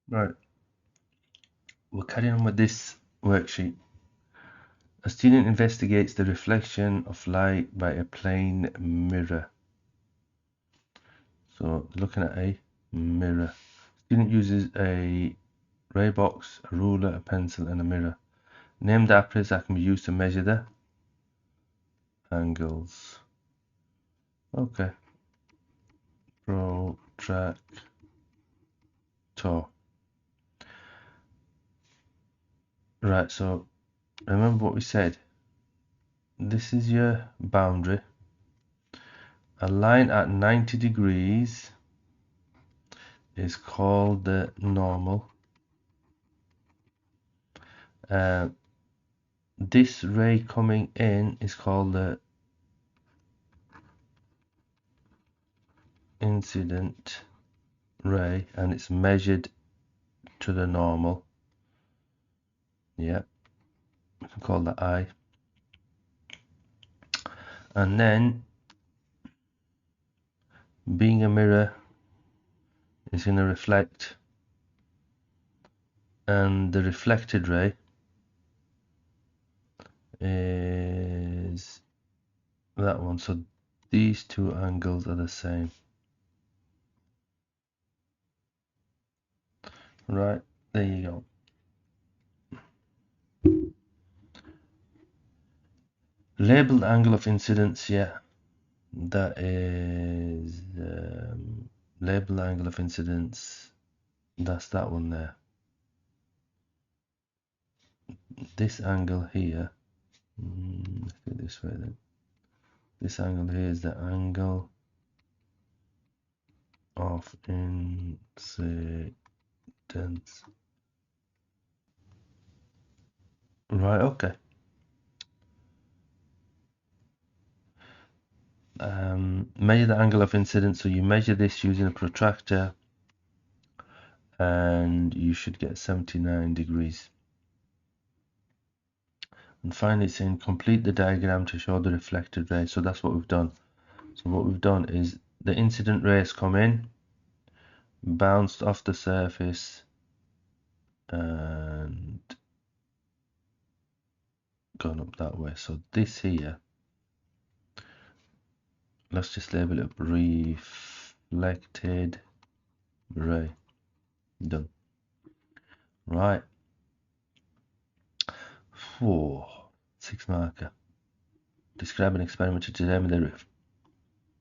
Right, we're carrying on with this worksheet. A student investigates the reflection of light by a plane mirror. So looking at a mirror. Student uses a ray box, a ruler, a pencil, and a mirror. Name the apparatus that can be used to measure the angles. Okay. Protractor. Right, so remember what we said. This is your boundary. A line at 90 degrees is called the normal. This ray coming in is called the incident ray, and it's measured to the normal. Yeah, we can call that I. And then, being a mirror, is going to reflect, and the reflected ray is that one. So these two angles are the same. Right, there you go. Labeled angle of incidence, yeah, that is labeled angle of incidence. That's that one there. This angle here, let's do it this way then. This angle here is the angle of incidence. Right, okay. Measure the angle of incidence. So you measure this using a protractor, and you should get 79 degrees. And finally, it's saying complete the diagram to show the reflected ray. So that's what we've done. So what we've done is the incident ray has come in, bounced off the surface, and gone up that way. So this here, let's just label it reflected ray. Done. Right. 6 marker. Describe an experiment to determine the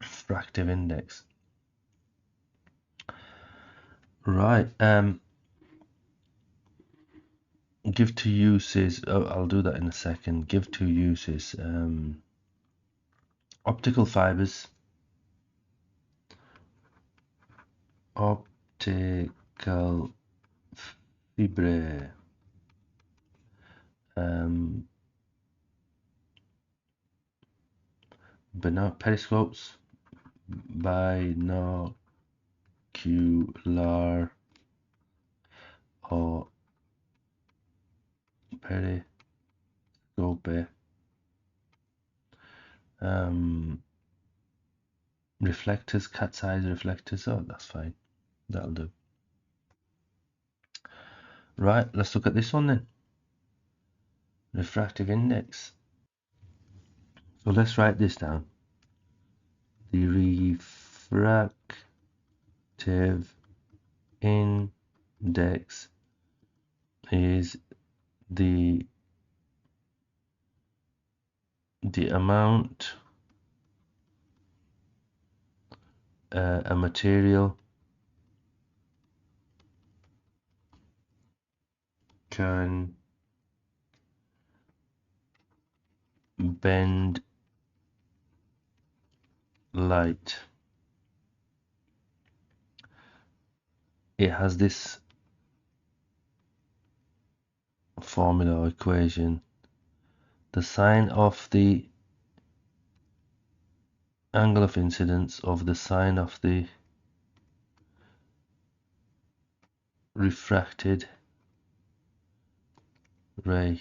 refractive index. Right. Give two uses. Oh, I'll do that in a second. Give two uses. Optical fibers. Optical fibre. Periscopes. Binocular or periscope. Reflectors, cat's eyes reflectors. Oh, that's fine. That'll do. Right, let's look at this one then. Refractive index. So let's write this down. The refractive index is the amount a material can bend light. It has this formula or equation. The sine of the angle of incidence of the sine of the refracted ray.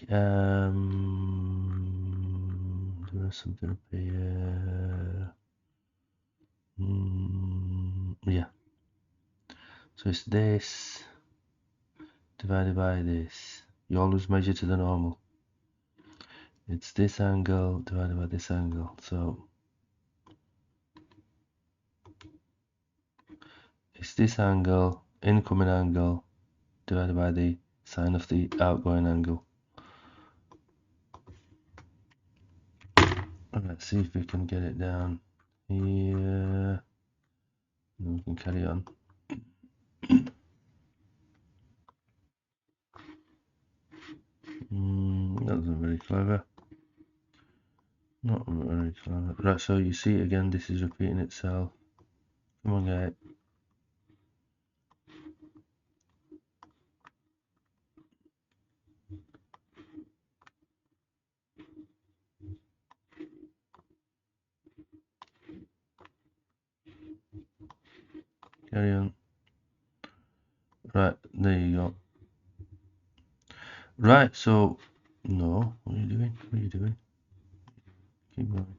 There's something up here. Yeah. So it's this divided by this. You always measure to the normal. It's this angle divided by this angle. So it's this angle, incoming angle, divided by the sine of the outgoing angle. Let's see if we can get it down here. And we can carry on. That wasn't very clever. Not very clever. Right, so you see again, this is repeating itself. Come on, guys. Carry on. Right, there you go. Right, so no, what are you doing? What are you doing? Keep going.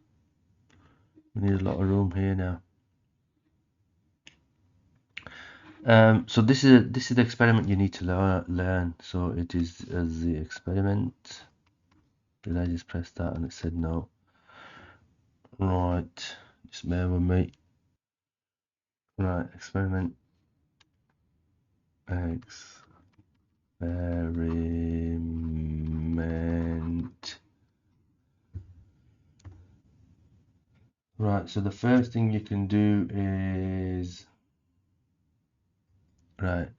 We need a lot of room here now. So this is the experiment you need to learn. So it is as the experiment. Did I just press that and it said no? Right, just bear with me. Right, experiment. Experiment. Right, so the first thing you can do is right.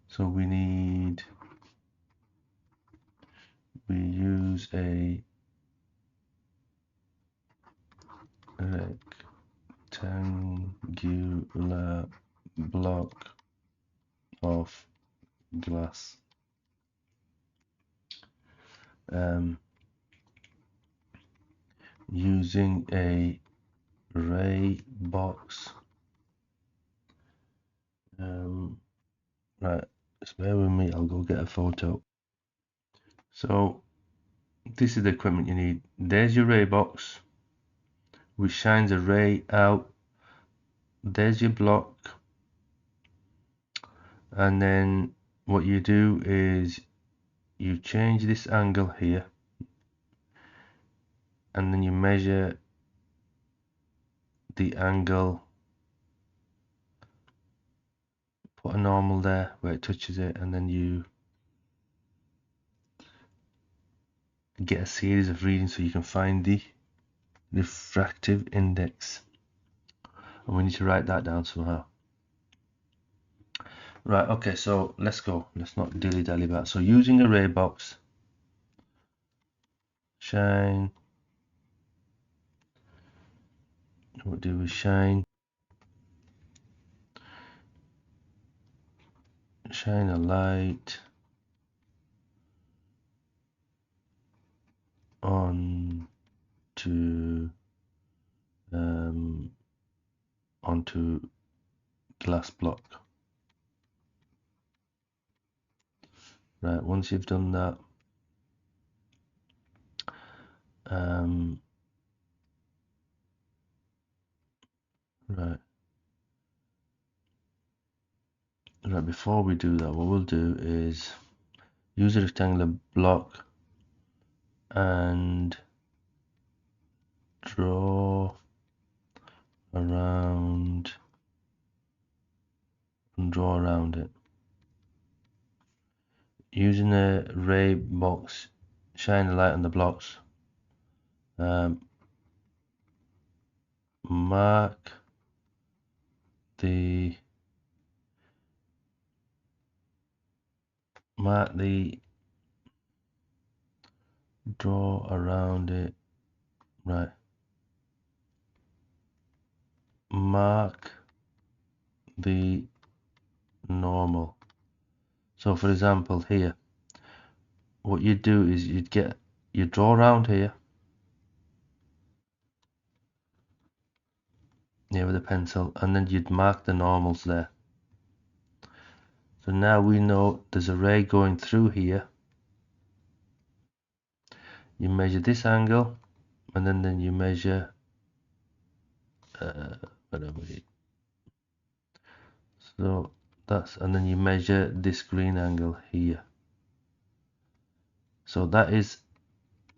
So we use a rectangular block of glass. Using a ray box. Right, just bear with me, I'll go get a photo. So this is the equipment you need. There's your ray box, which shines a ray out. There's your block, and then what you do is you change this angle here, and then you measure the angle, put a normal there where it touches it, and then you get a series of readings so you can find the refractive index, and we need to write that down somehow. Right, okay, so let's go. Let's not dilly-dally about. So using a ray box, shine, what do we shine? Shine a light onto glass block. Right, once you've done that, right, before we do that, what we'll do is use a rectangular block and draw around it. Using a ray box, shine a light on the blocks. Mark the draw around it. Right. Mark the normal. So for example here, what you do is you draw around here, with a pencil, and then you'd mark the normals there. So now we know there's a ray going through here. You measure this angle, and then you measure whatever. So that's, and then you measure this green angle here. So that is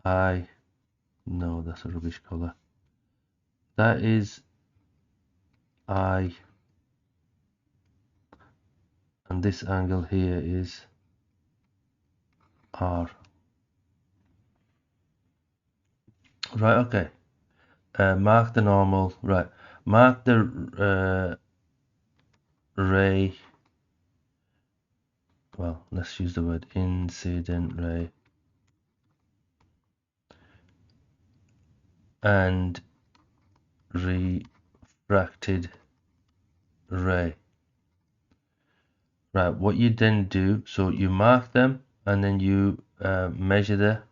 no, that's a rubbish color. That is I, and this angle here is R. Right, okay. Mark the normal, right. Mark the ray, well, let's use the word incident ray, and refracted ray. Right, what you then do, so you mark them and then you measure the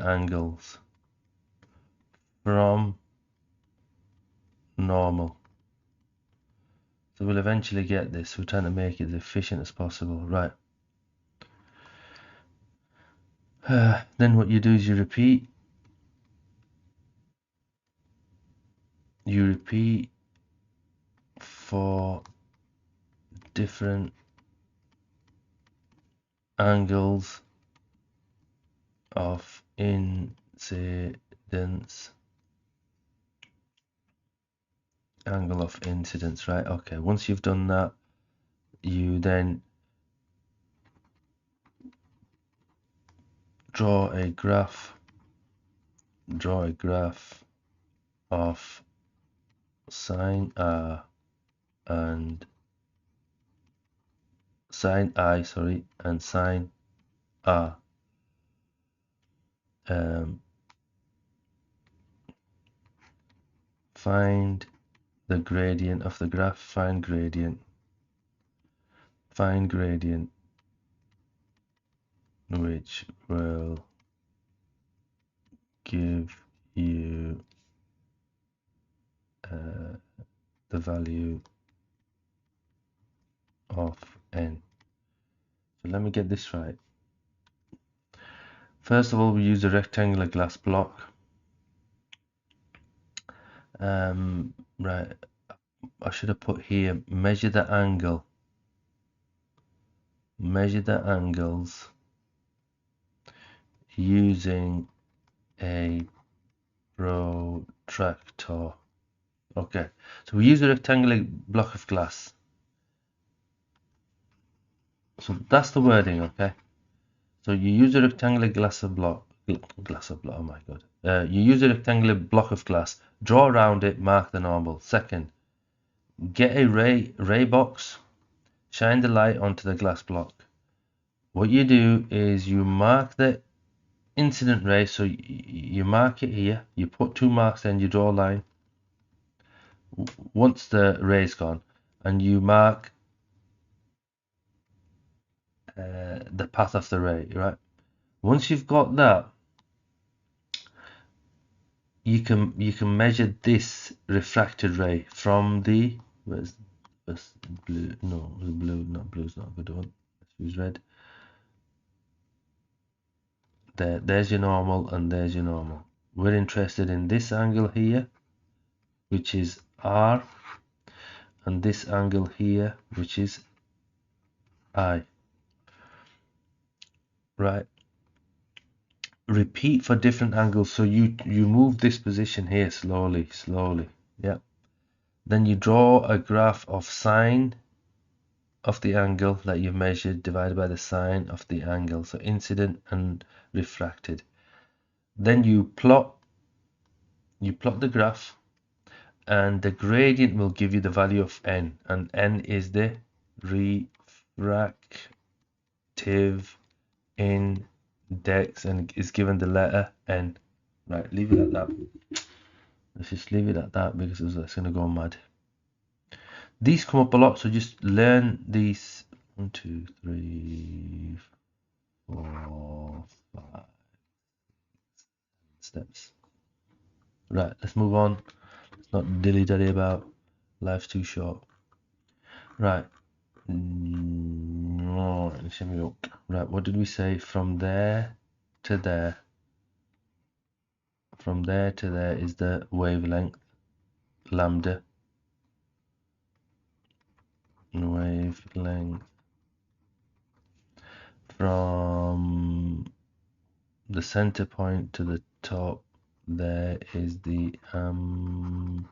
angles from normal. So we'll eventually get this. We're trying to make it as efficient as possible. Right. Then what you do is you repeat for different angles of incidence. Angle of incidence, right? Okay, once you've done that, you then draw a graph of sine R and sine I, and sine R. Find the gradient of the graph, find gradient, which will give you the value of n. So let me get this right. First of all, we use a rectangular glass block. Right, I should have put here, measure the angles using a protractor. Okay, so we use a rectangular block of glass. So that's the wording, okay? So you use a rectangular oh my god. You use a rectangular block of glass, draw around it, mark the normal. Second, get a ray box, shine the light onto the glass block. What you do is you mark the incident ray, so you mark it here, you put 2 marks, then you draw a line once the ray's gone, and you mark the path of the ray, right? Once you've got that, you can measure this refracted ray from the where's blue? No, the blue's not a good one. Let's use red. There's your normal, and there's your normal. We're interested in this angle here, which is R, and this angle here, which is I. Right. Repeat for different angles. So you move this position here slowly. Yeah. Then you draw a graph of sine of the angle that you've measured divided by the sine of the angle. So incident and refracted. Then you plot the graph, and the gradient will give you the value of n, and n is the refractive index and is given the letter n. Right, leave it at that. Let's just leave it at that because it's going to go mad. These come up a lot, so just learn these. 1, 2, 3, 4, 5 steps. Right, let's move on. Let's not dilly-dally about. Life's too short. Right. Right, let's have a look. Right, what did we say? From there to there. from there to there is the wavelength, lambda. Wavelength from the center point to the top, there is the amplitude.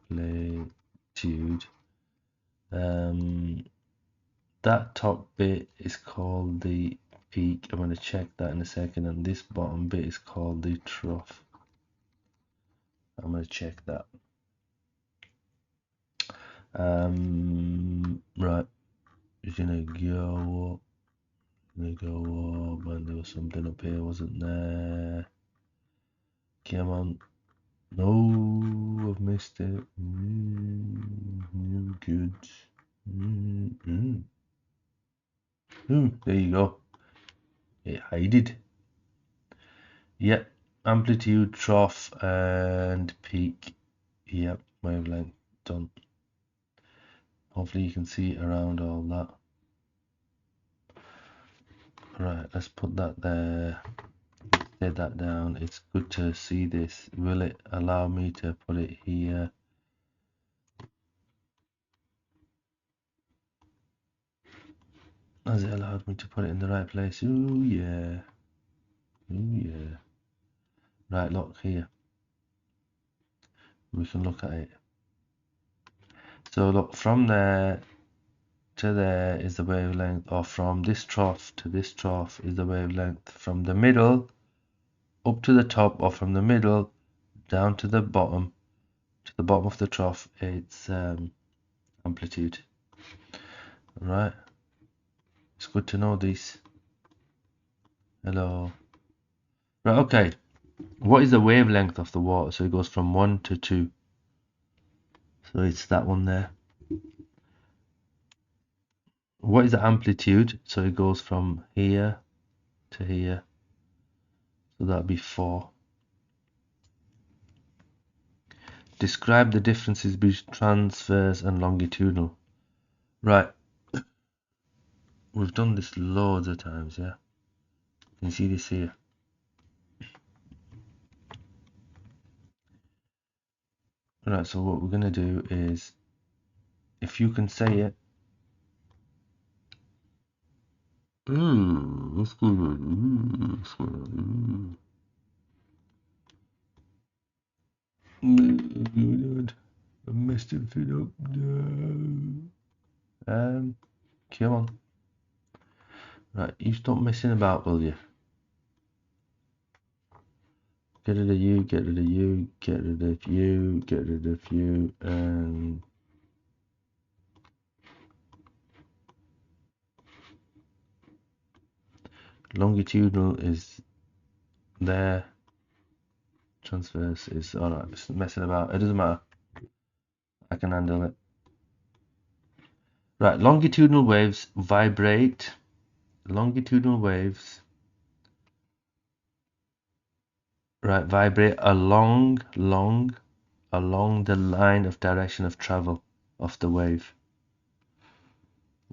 That top bit is called the peak. I'm going to check that in a second, and this bottom bit is called the trough. I'm going to check that. Right, it's gonna go up, and there was something up here, wasn't there? Come on. No, I've missed it. No good. There you go. It hided. Yep, amplitude, trough, and peak. Yep, wavelength done. Hopefully you can see around all that. Right, let's put that there. Set that down. It's good to see this. Will it allow me to put it here? Has it allowed me to put it in the right place? Ooh yeah. Ooh yeah. Right, look here. We can look at it. So look, from there to there is the wavelength, or from this trough to this trough is the wavelength. From the middle up to the top, or from the middle down to the bottom of the trough, it's amplitude. Right, it's good to know this. Hello. Right, okay. What is the wavelength of the water? So it goes from 1 to 2. So it's that one there. What is the amplitude? So it goes from here to here. So that'd be 4. Describe the differences between transverse and longitudinal. Right. We've done this loads of times, yeah? You can see this here. Right, so what we're going to do is, if you can say it. What's going on? What's going on? I messed it up. No. Come on. Right, you stop messing about, will you? Get rid of you, get rid of you, get rid of you, get rid of you, and longitudinal is there. Transverse is alright, it's messing about. It doesn't matter. I can handle it. Right, longitudinal waves vibrate. Longitudinal waves, right, vibrate along the line of direction of travel of the wave.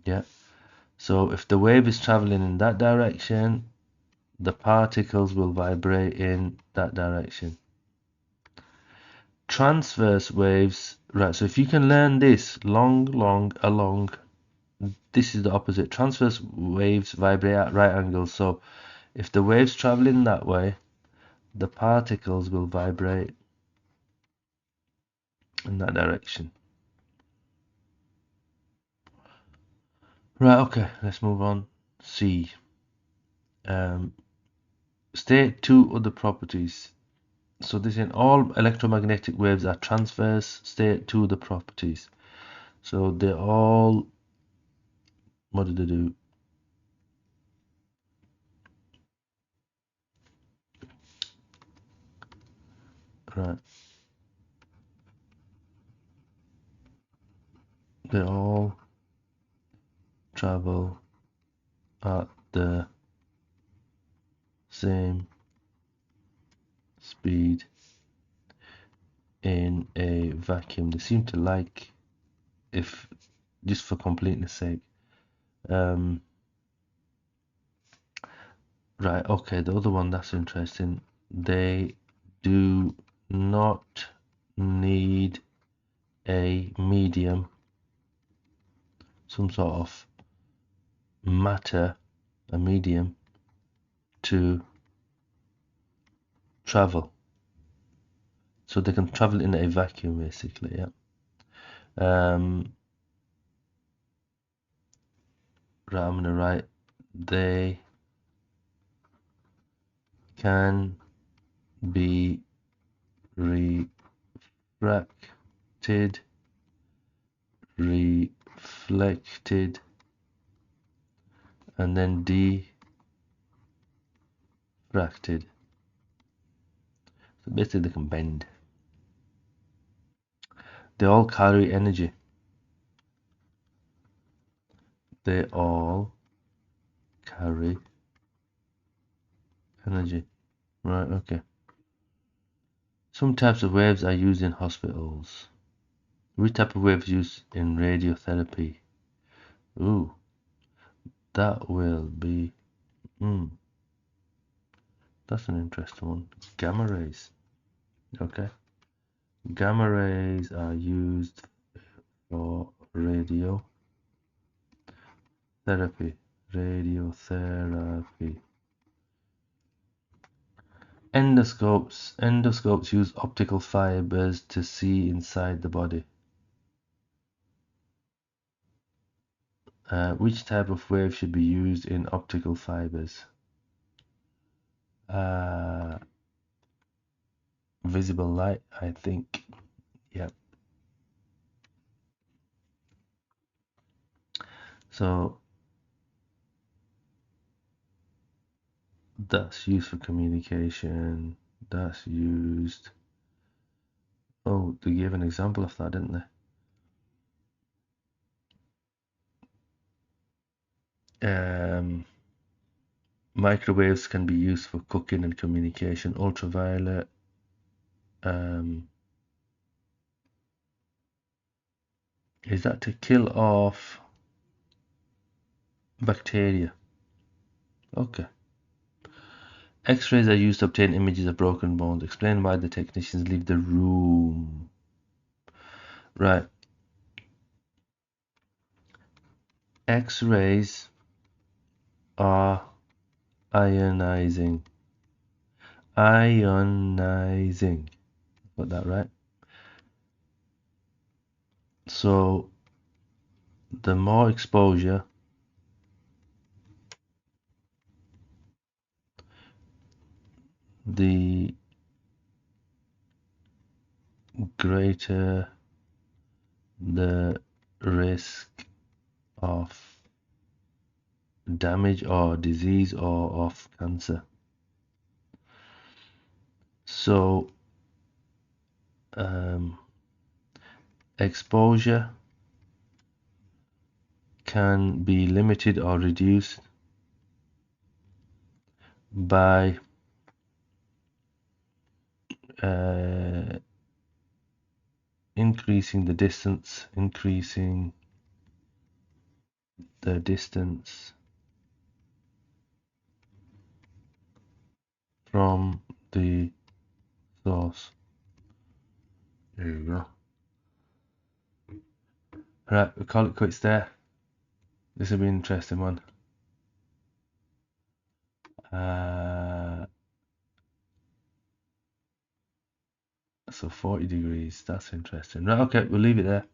Yeah. So if the wave is traveling in that direction, the particles will vibrate in that direction. Transverse waves, right, so if you can learn this, along, this is the opposite. Transverse waves vibrate at right angles. So if the wave's traveling that way, the particles will vibrate in that direction. Right, okay, let's move on. C. State 2 other properties. So this in all electromagnetic waves are transverse. State 2 the properties. So they all, what do they do? Right. They all travel at the same speed in a vacuum. They seem to like, if just for completeness sake. Right, okay, the other one that's interesting. They do not need a medium, some sort of matter, a medium, to travel. So they can travel in a vacuum, basically, yeah. Right, I'm gonna write they can be refracted, and then diffracted. So basically they can bend. They all carry energy. They all carry energy. Right, okay. Some types of waves are used in hospitals. Which type of waves used in radiotherapy? Ooh, that will be. That's an interesting one. Gamma rays. Okay. Gamma rays are used for radiotherapy. Radiotherapy. Endoscopes. Endoscopes use optical fibers to see inside the body. Which type of wave should be used in optical fibers? Visible light, I think. Yep. So that's used for communication. That's used. Oh, they gave an example of that, didn't they? Microwaves can be used for cooking and communication. Ultraviolet. Is that to kill off bacteria? Okay. X-rays are used to obtain images of broken bones. Explain why the technicians leave the room. Right. X-rays are ionizing. Ionizing. Got that right? So the more exposure, the greater the risk of damage or disease or of cancer. So exposure can be limited or reduced by increasing the distance from the source. There you go. Right, we'll call it quits there. This will be an interesting one. So 40 degrees, that's interesting. Right, okay, we'll leave it there.